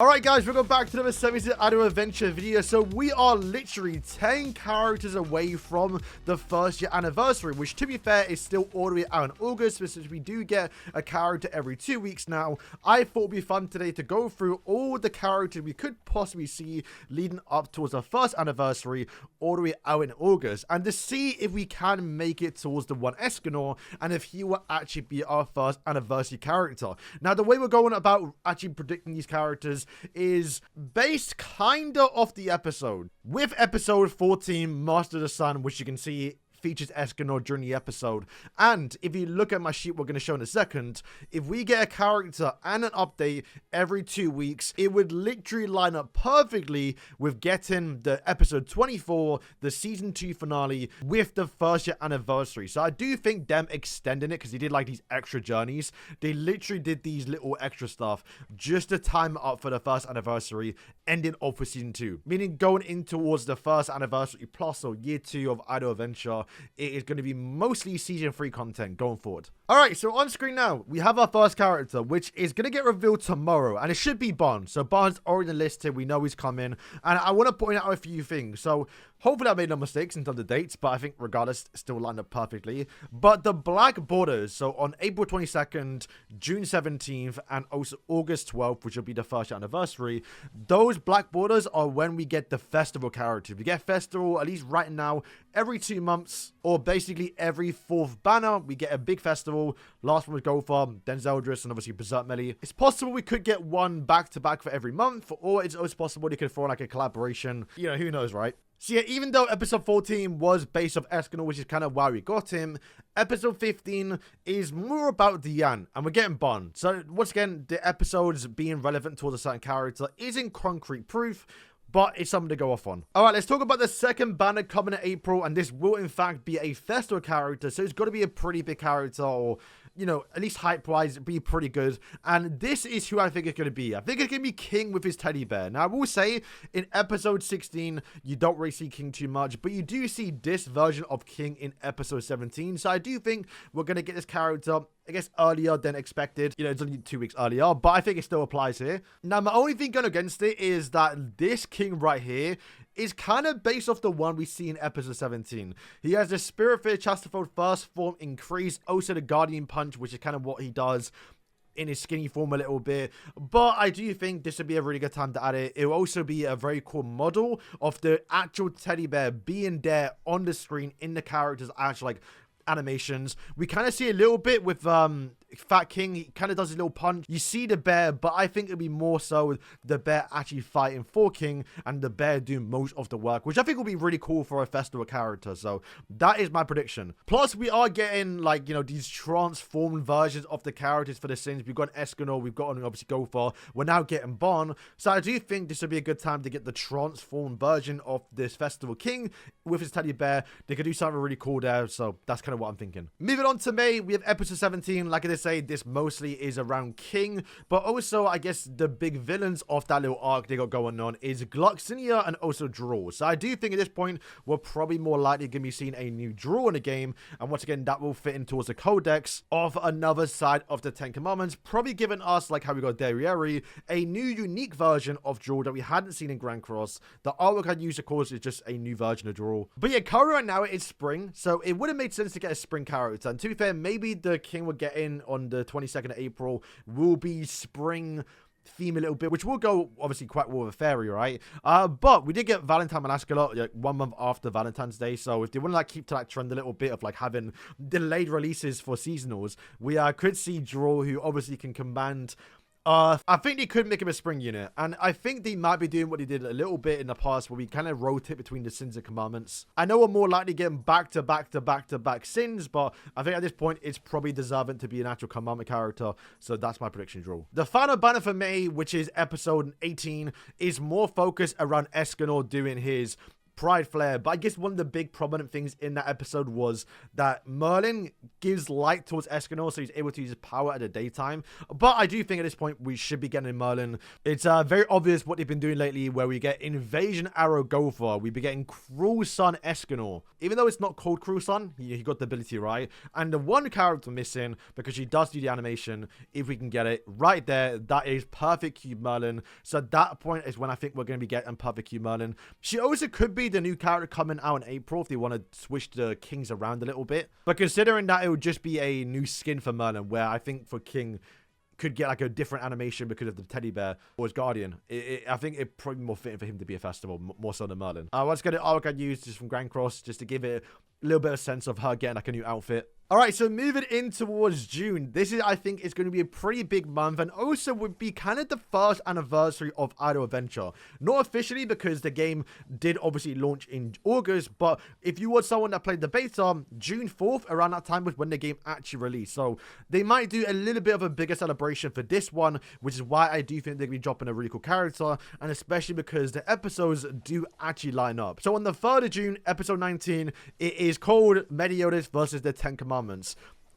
Alright guys, welcome back to another 70s Idle Adventure video. So we are literally 10 characters away from the first year anniversary, which to be fair is still all the way out in August, but since we do get a character every 2 weeks now, I thought it would be fun today to go through all the characters we could possibly see leading up towards the first anniversary all the way out in August, and to see if we can make it towards the one Escanor and if he will actually be our first anniversary character. Now the way we're going about actually predicting these characters is based kinda off the episode. With episode 14, Master of the Sun, which you can see features Escanor during the episode. And if you look at my sheet we're going to show in a second, if we get a character and an update every 2 weeks, it would literally line up perfectly with getting the episode 24, the season 2 finale, with the first year anniversary. So I do think them extending it, because they did like these extra journeys, they literally did these little extra stuff just to time it up for the first anniversary, ending off with season 2, meaning going in towards the first anniversary plus or year 2 of Idle Adventure, it is going to be mostly season 3 content going forward. Alright, so on screen now, we have our first character, which is going to get revealed tomorrow, and it should be Bond. So Bond's already listed, we know he's coming, and I want to point out a few things. So hopefully I made no mistakes in terms of dates, but I think regardless, still lined up perfectly. But the black borders, so on April 22nd, June 17th, and also August 12th, which will be the first anniversary, those black borders are when we get the festival character. We get festival, at least right now, every 2 months, or basically every 4th banner, we get a big festival. Last one was Gopher, then Zeldris, and obviously Berserk Melee. It's possible we could get one back-to-back for every month, or it's always possible they could throw like a collaboration. You know, who knows, right? So yeah, even though episode 14 was based off Escanor, which is kind of why we got him, episode 15 is more about Diane, and we're getting Bond. So once again, the episodes being relevant towards a certain character isn't concrete proof, but it's something to go off on. Alright, let's talk about the second banner coming in April, and this will in fact be a festival character, so it's got to be a pretty big character, or, you know, at least hype-wise, be pretty good. And this is who I think it's going to be. I think it's going to be King with his teddy bear. Now, I will say, in episode 16, you don't really see King too much, but you do see this version of King in episode 17, so I do think we're going to get this character, I guess, earlier than expected. You know, it's only 2 weeks earlier, but I think it still applies here. Now, my only thing going against it is that this King right here is kind of based off the one we see in episode 17. He has the Spirit Fear Chastifold first form increase, also the Guardian Punch, which is kind of what he does in his skinny form a little bit, but I do think this would be a really good time to add it. It will also be a very cool model of the actual teddy bear being there on the screen in the character's actual, like, animations. We kind of see a little bit with Fat King. He kind of does a little punch. You see the bear, but I think it'll be more so the bear actually fighting for King and the bear doing most of the work, which I think will be really cool for a festival character. So that is my prediction. Plus, we are getting, like, you know, these transformed versions of the characters for the Sins. We've got Escanor, we've got obviously Gopher. We're now getting Bond. So I do think this would be a good time to get the transformed version of this festival King with his teddy bear. They could do something really cool there. So that's kind of what I'm thinking. Moving on to May, we have episode 17. Like I did say, this mostly is around King, but also I guess the big villains of that little arc they got going on is Gloxinia and also Drool. So I do think at this point we're probably more likely going to be seeing a new Drool in the game, and once again that will fit in towards the codex of another side of the 10 Commandments, probably giving us, like how we got Derriere, a new unique version of Drool that we hadn't seen in Grand Cross. The artwork I used, of course, is just a new version of Drool. But yeah, currently right now it is spring, so it would have made sense to get a spring character, and to be fair, maybe the King we're getting on the 22nd of April will be spring theme a little bit, which will go obviously quite well with a fairy, right? But we did get Valentine Manascula like 1 month after Valentine's Day, so if they want to like keep to that trend a little bit of like having delayed releases for seasonals, we could see Draw, who obviously can command. I think they could make him a spring unit, and I think they might be doing what they did a little bit in the past, where we kind of rotate between the Sins and Commandments. I know we're more likely getting back-to-back Sins, but I think at this point it's probably deserving to be an actual Commandment character, so that's my prediction draw. The final banner for May, which is episode 18, is more focused around Escanor doing his Pride Flare. But I guess one of the big prominent things in that episode was that Merlin gives light towards Escanor, so he's able to use his power at the daytime. But I do think at this point we should be getting Merlin. It's very obvious what they've been doing lately, where we get Invasion Arrow Gopher, we be getting Cruel Sun Escanor. Even though it's not called Cruel Sun, he got the ability right. And the one character missing, because she does do the animation, if we can get it right there, that is Perfect Cube Merlin. So at that point is when I think we're going to be getting Perfect Cube Merlin. She also could be the new character coming out in April if they want to switch the kings around a little bit. But considering that it would just be a new skin for Merlin, where I think for King could get like a different animation because of the teddy bear or his guardian. I think it probably more fitting for him to be a festival, more so than Merlin. Let's get an arc I used just from Grand Cross, just to give it a little bit of sense of her getting like a new outfit. All right, so moving in towards June, this is, I think, is going to be a pretty big month, and also would be kind of the first anniversary of Idle Adventure. Not officially, because the game did obviously launch in August, but if you were someone that played the beta, June 4th, around that time was when the game actually released. So they might do a little bit of a bigger celebration for this one, which is why I do think they're going to be dropping a really cool character, and especially because the episodes do actually line up. So on the 3rd of June, episode 19, it is called Meliodas versus the 10 Commandments.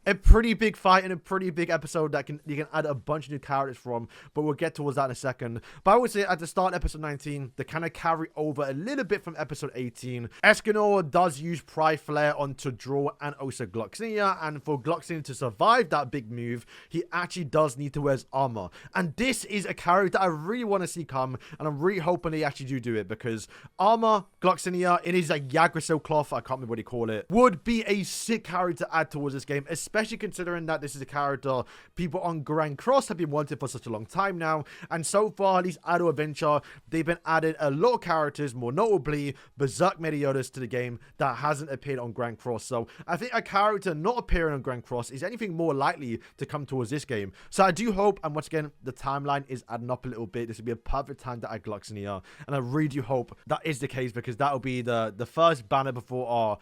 A pretty big fight and a pretty big episode that you can add a bunch of new characters from, but we'll get towards that in a second. But I would say at the start of episode 19, they kind of carry over a little bit from episode 18. Escanor does use Pride Flare onto Draw and also Gloxinia, and for Gloxinia to survive that big move, he actually does need to wear his armor. And this is a character I really want to see come, and I'm really hoping they actually do it, because armor, Gloxinia, in his like Yggdrasil cloth, I can't remember what he call it, would be a sick character to add towards this game, especially considering that this is a character people on Grand Cross have been wanting for such a long time now. And so far, at least Idle Adventure, they've been added a lot of characters, more notably Berserk Meliodas, to the game that hasn't appeared on Grand Cross. So I think a character not appearing on Grand Cross is anything more likely to come towards this game. So I do hope, and once again, the timeline is adding up a little bit, this would be a perfect time to add Gloxinia, and I really do hope that is the case, because that will be the first banner before our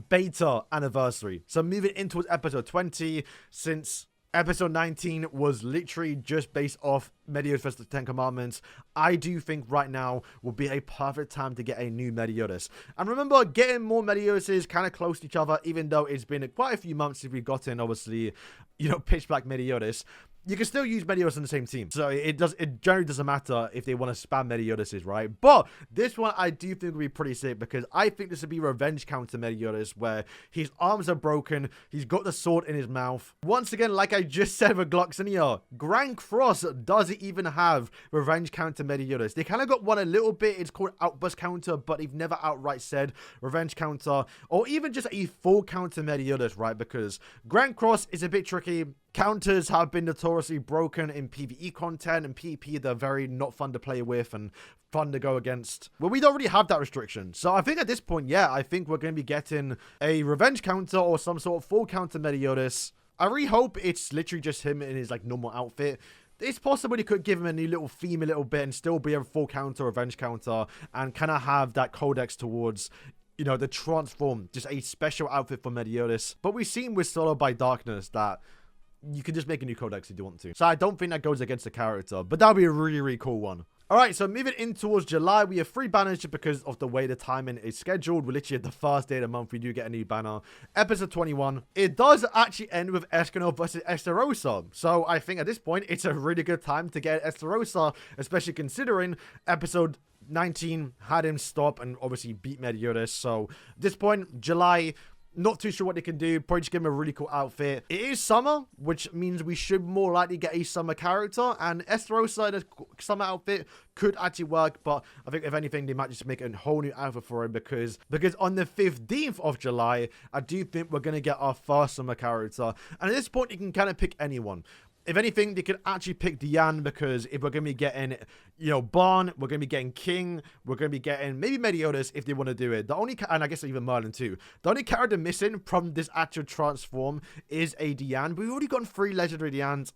beta anniversary. So moving in towards episode 20, since episode 19 was literally just based off Meliodas vs. the 10 Commandments, I do think right now will be a perfect time to get a new Meliodas. And remember, getting more Meliodases kind of close to each other, even though it's been quite a few months since we've gotten, obviously, you know, Pitch Black Meliodas. You can still use Meliodas on the same team. So it generally doesn't matter if they want to spam Meliodases, right? But this one I do think will be pretty sick, because I think this would be revenge counter Meliodas, where his arms are broken, he's got the sword in his mouth. Once again, like I just said with Gloxinia, Grand Cross doesn't even have revenge counter Meliodas. They kind of got one a little bit, it's called outburst counter, but they've never outright said revenge counter, or even just a full counter Meliodas, right? Because Grand Cross is a bit tricky. Counters have been notoriously broken in PvE content, and PvP they're very not fun to play with and fun to go against. Well, we don't really have that restriction. So I think at this point, yeah, I think we're going to be getting a revenge counter or some sort of full counter Meliodas. I really hope it's literally just him in his like normal outfit. It's possible he could give him a new little theme a little bit and still be a full counter, revenge counter, and kind of have that codex towards, you know, the transform, just a special outfit for Meliodas. But we've seen with Solo by Darkness that you can just make a new codex if you want to. So I don't think that goes against the character, but that would be a really, really cool one. All right, so moving in towards July, we have 3 banners just because of the way the timing is scheduled. We're literally at the first day of the month, we do get a new banner. Episode 21. It does actually end with Escanor versus Esterosa. So I think at this point, it's a really good time to get Esterosa, especially considering episode 19 had him stop and obviously beat Meliodas. So at this point, July, not too sure what they can do. Probably just give him a really cool outfit. It is summer, which means we should more likely get a summer character. And Esterosa in a summer outfit could actually work. But I think if anything, they might just make a whole new outfit for him. Because on the 15th of July, I do think we're going to get our first summer character. And at this point, you can kind of pick anyone. If anything, they could actually pick Diane, because if we're going to be getting, you know, Barn, we're going to be getting King, we're going to be getting maybe Meliodas if they want to do it. The only, and I guess even Merlin too. The only character missing from this actual transform is a Diane. But we've already gotten 3 legendary Dianes.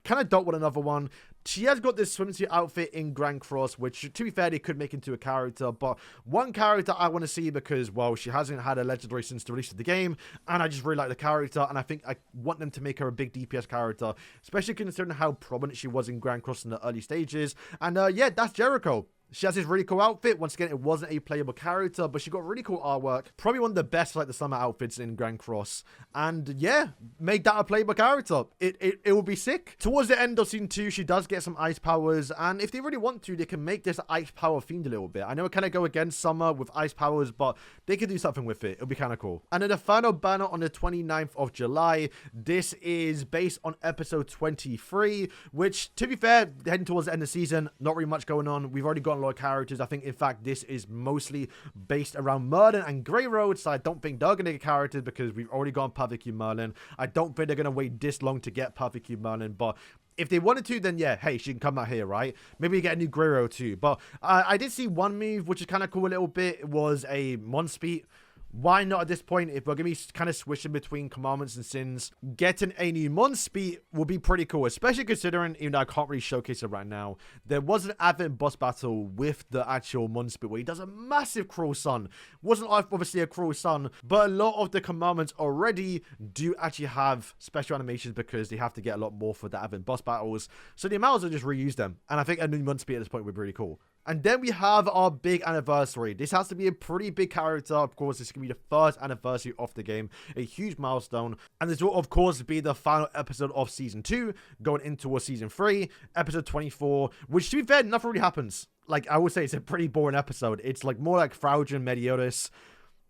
Kind of don't want another one. She has got this swimsuit outfit in Grand Cross, which, to be fair, they could make into a character. But one character I want to see because, well, she hasn't had a legendary since the release of the game. And I just really like the character. And I think I want them to make her a big DPS character, especially considering how prominent she was in Grand Cross in the early stages. And yeah, that's Jericho. She has this really cool outfit. Once again, it wasn't a playable character, but she got really cool artwork. Probably one of the best, like, the summer outfits in Grand Cross. And yeah, make that a playable character. It will be sick. Towards the end of season 2, she does get some ice powers. And if they really want to, they can make this ice power themed a little bit. I know it kind of go against summer with ice powers, but they could do something with it. It'll be kind of cool. And then the final banner on the 29th of July. This is based on episode 23, which, to be fair, heading towards the end of the season, not really much going on. We've already got a lot of characters. I think, in fact, this is mostly based around Merlin and Grey Road, so I don't think they're going to get characters because we've already gone Perfect Cube Merlin. I don't think they're going to wait this long to get Perfect Cube Merlin, but if they wanted to, then yeah, hey, she can come out here, right? Maybe you get a new Grey Road too. But I did see one move, which is kind of cool a little bit. It was a Monspiet. Why not at this point? If we're going to be kind of switching between commandments and sins, getting a new Monspiet will be pretty cool, especially considering, even though I can't really showcase it right now, there was an Advent boss battle with the actual Monspiet where he does a massive cruel sun. Wasn't obviously a cruel sun, but a lot of the commandments already do actually have special animations because they have to get a lot more for the Advent boss battles. So they might as well just reuse them. And I think a new Monspiet at this point would be really cool. And then we have our big anniversary. This has to be a pretty big character. Of course, this is going to be the first anniversary of the game. A huge milestone. And this will, of course, be the final episode of Season 2, going into Season 3, Episode 24, which, to be fair, nothing really happens. Like, I would say it's a pretty boring episode. It's, like, more like Fraugen, Meliodas.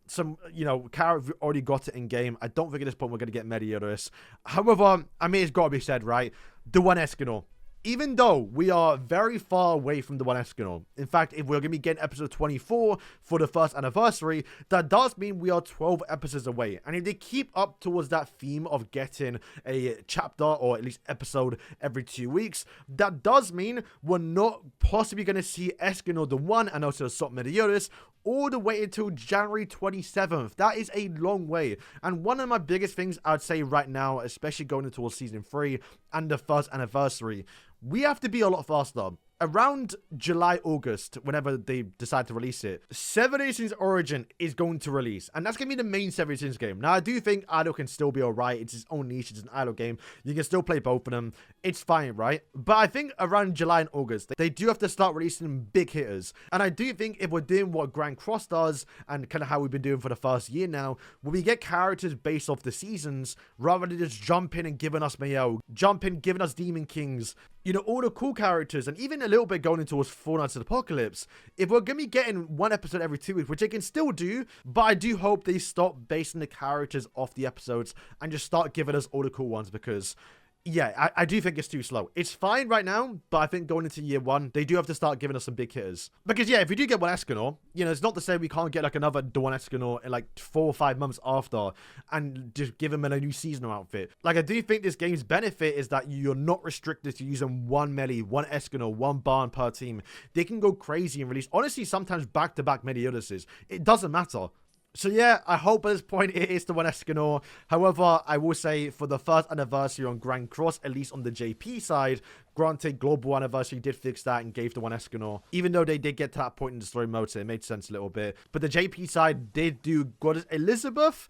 Some, you know, character already got it in game. I don't think at this point we're going to get Meliodas. However, I mean, it's got to be said, right? The one Escanor. Even though we are very far away from the one Escanor, in fact, if we're going to be getting episode 24 for the first anniversary, that does mean we are 12 episodes away. And if they keep up towards that theme of getting a chapter or at least episode every 2 weeks, that does mean we're not possibly going to see Escanor the one and also Sot Meliodas all the way until January 27th. That is a long way. And one of my biggest things I'd say right now, especially going into season 3 and the first anniversary, we have to be a lot faster. Around July, August, whenever they decide to release it, Seven Days Since Origin is going to release. And that's going to be the main Seven Days Since game. Now, I do think Idle can still be alright. It's its own niche. It's an Idle game. You can still play both of them. It's fine, right? But I think around July and August, they do have to start releasing big hitters. And I do think if we're doing what Grand Cross does, and kind of how we've been doing for the first year now, where we get characters based off the seasons, rather than just jump in and giving us Mayo, jump in, giving us Demon Kings, you know, all the cool characters, and even a little bit going into Four Nights of the Apocalypse. If we're going to be getting one episode every 2 weeks, which they can still do, but I do hope they stop basing the characters off the episodes and just start giving us all the cool ones, because yeah, I do think it's too slow. It's fine right now, but I think going into year 1, they do have to start giving us some big hitters. Because yeah, if we do get one Escanor, you know, it's not to say we can't get like another one Escanor in like 4 or 5 months after and just give him a new seasonal outfit. Like, I do think this game's benefit is that you're not restricted to using one Melee, one Escanor, one Barn per team. They can go crazy and release, honestly, sometimes back-to-back Meliodases. It doesn't matter. So yeah, I hope at this point it is the one Escanor. However, I will say for the first anniversary on Grand Cross, at least on the JP side, granted, Global Anniversary did fix that and gave the one Escanor. Even though they did get to that point in the story mode, so it made sense a little bit. But the JP side did do Goddess Elizabeth.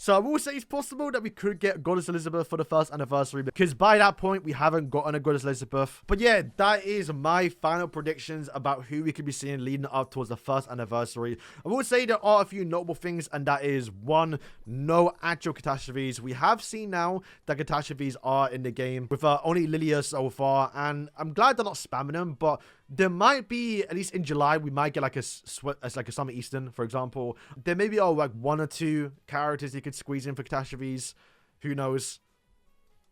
So I will say it's possible that we could get Goddess Elizabeth for the first anniversary, because by that point, we haven't gotten a Goddess Elizabeth. But yeah, that is my final predictions about who we could be seeing leading up towards the first anniversary. I will say there are a few notable things, and that is, 1, no actual catastrophes. We have seen now that catastrophes are in the game with only Lilia so far, and I'm glad they're not spamming them, but there might be, at least in July, we might get like a Summer Eastern, for example. There may be like 1 or 2 characters you could squeeze in for catastrophes. Who knows?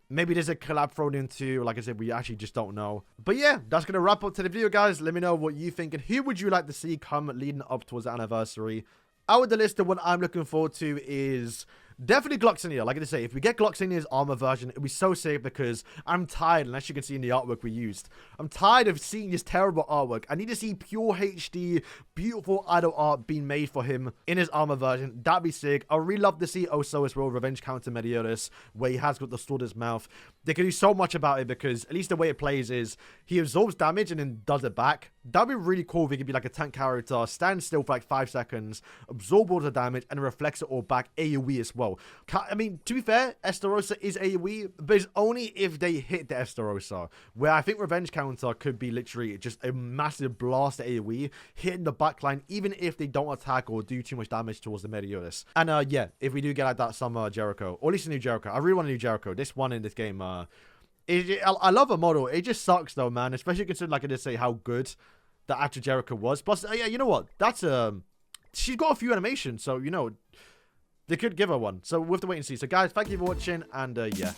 Maybe there's a collab thrown into, like I said, we actually just don't know. But yeah, that's going to wrap up to the video, guys. Let me know what you think, and who would you like to see come leading up towards the anniversary. Out of the list of what I'm looking forward to is definitely Gloxinia. Like I say, if we get Gloxinia's armor version, it'll be so sick, because I'm tired, and as you can see in the artwork we used, I'm tired of seeing this terrible artwork. I need to see pure HD, beautiful idle art being made for him in his armor version. That'd be sick. I really love to see also as well Revenge Counter Meliodas, where he has got the sword in his mouth. They can do so much about it, because at least the way it plays is he absorbs damage and then does it back. That'd be really cool if he could be like a tank character, stand still for like 5 seconds, absorb all the damage, and reflects it all back AoE as well. well. I mean, to be fair, Estarossa is AoE, but it's only if they hit the Estarossa, where I think Revenge Counter could be literally just a massive blast AoE, hitting the backline, even if they don't attack or do too much damage towards the Meliodas. And yeah, if we do get like that some Jericho, or at least a new Jericho, I really want a new Jericho. This one in this game, I love a model. It just sucks though, man, especially considering, like I did say, how good the actual Jericho was. Plus, yeah, you know what? That's she's got a few animations, so you know they could give her one. So we'll have to wait and see. So guys, thank you for watching, and yeah.